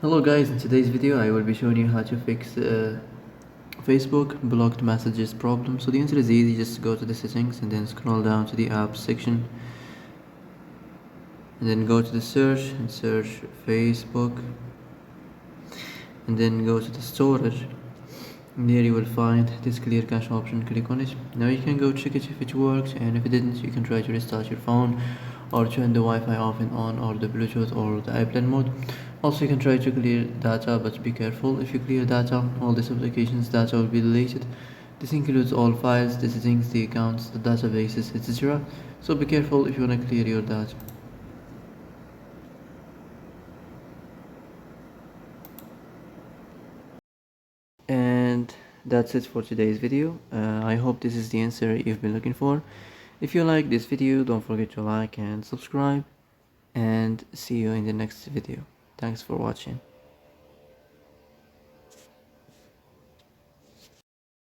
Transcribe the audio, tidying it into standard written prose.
Hello guys, in today's video I will be showing you how to fix Facebook blocked messages problem. So the answer is easy, just go to the settings and then scroll down to the apps section and then go to the search and search Facebook and then go to the storage and there you will find this clear cache option. Click on it. Now you can go check it if it works, and if it didn't you can try to restart your phone or turn the Wi-Fi off and on, or the Bluetooth or the airplane mode. Also you can try to clear data, but be careful. If you clear data, all these applications data will be deleted. This includes all files, the settings, the accounts, the databases, etc. So be careful if you want to clear your data. And that's it for today's video. I hope this is the answer you've been looking for. If you like this video, don't forget to like and subscribe, and see you in the next video. Thanks for watching.